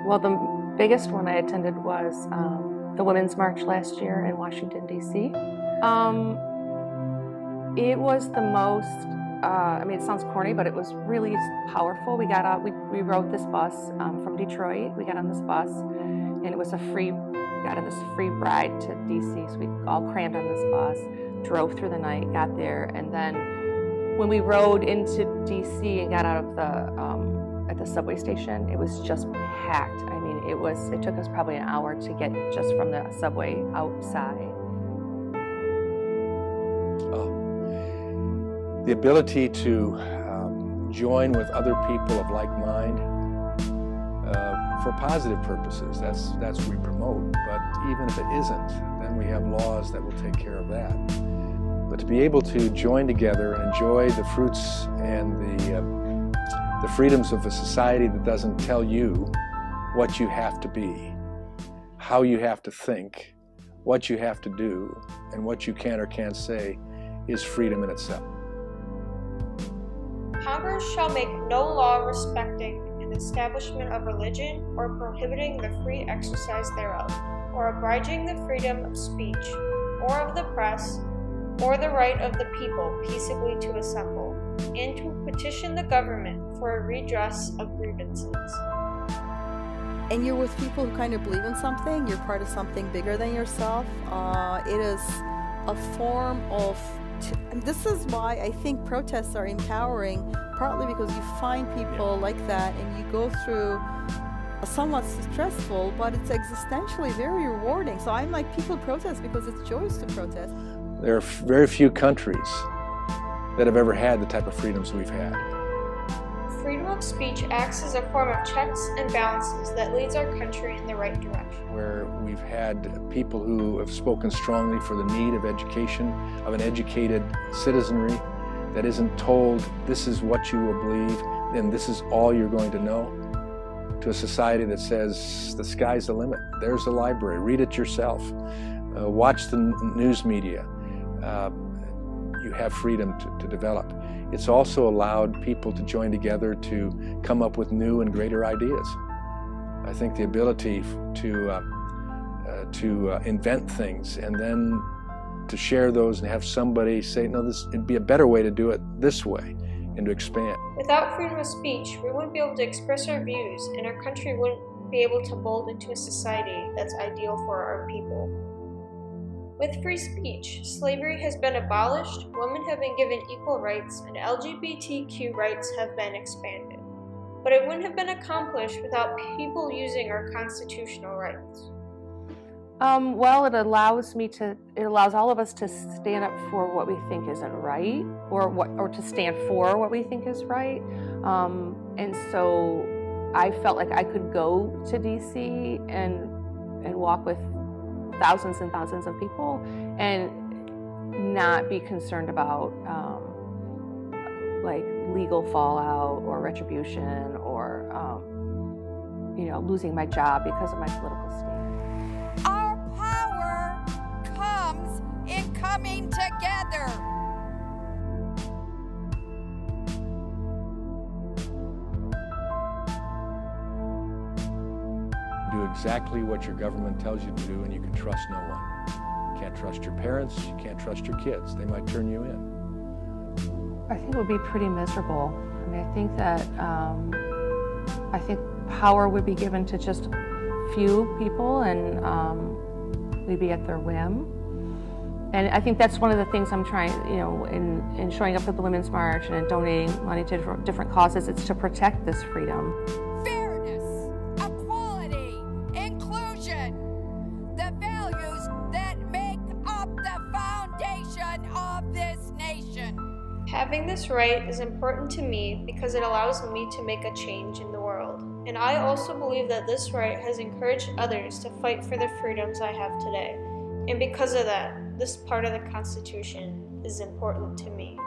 Well, the biggest one I attended was the Women's March last year in Washington, D.C. It was the most, I mean, it sounds corny, but it was really powerful. We got out, we rode this bus from Detroit. We got on this bus, and it was we got on this free ride to D.C., so we all crammed on this bus, drove through the night, got there, and then when we rode into D.C. and got out of at the subway station, it was just packed. I mean, it took us probably an hour to get just from the subway outside. The ability to join with other people of like mind for positive purposes, that's what we promote. But even if it isn't, then we have laws that will take care of that. But to be able to join together and enjoy the fruits and the freedoms of a society that doesn't tell you what you have to be, how you have to think, what you have to do, and what you can or can't say is freedom in itself. Congress shall make no law respecting an establishment of religion or prohibiting the free exercise thereof, or abridging the freedom of speech, or of the press, or the right of the people peaceably to assemble, and to petition the government for a redress of grievances. And you're with people who kind of believe in something, you're part of something bigger than yourself. It is a form of, and this is why I think protests are empowering, partly because you find people like that and you go through a somewhat stressful, but it's existentially very rewarding. So I'm like, people protest because it's joyous to protest. There are very few countries that have ever had the type of freedoms we've had. Freedom of speech acts as a form of checks and balances that leads our country in the right direction. Where we've had people who have spoken strongly for the need of education, of an educated citizenry that isn't told this is what you will believe and this is all you're going to know, to a society that says the sky's the limit. There's the library, read it yourself, watch the news media. You have freedom to develop. It's also allowed people to join together to come up with new and greater ideas. I think the ability to invent things and then to share those and have somebody say, no, it'd be a better way to do it this way, and to expand. Without freedom of speech, we wouldn't be able to express our views, and our country wouldn't be able to mold into a society that's ideal for our people. With free speech, slavery has been abolished, women have been given equal rights, and LGBTQ rights have been expanded. But it wouldn't have been accomplished without people using our constitutional rights. Well, it allows all of us to stand up for what we think isn't right, or to stand for what we think is right. And so I felt like I could go to DC and walk with thousands and thousands of people and not be concerned about like legal fallout or retribution or losing my job because of my political stand. Our power comes in coming together. Do exactly what your government tells you to do, and you can trust no one. You can't trust your parents, you can't trust your kids. They might turn you in. I think it would be pretty miserable. I mean, I think that I think power would be given to just few people, and we'd be at their whim. And I think that's one of the things I'm trying, in showing up at the Women's March and in donating money to different causes, it's to protect this freedom. Fairness, equality, inclusion, the values that make up the foundation of this nation. Having this right is important to me because it allows me to make a change in the world. And I also believe that this right has encouraged others to fight for the freedoms I have today. And because of that, this part of the Constitution is important to me.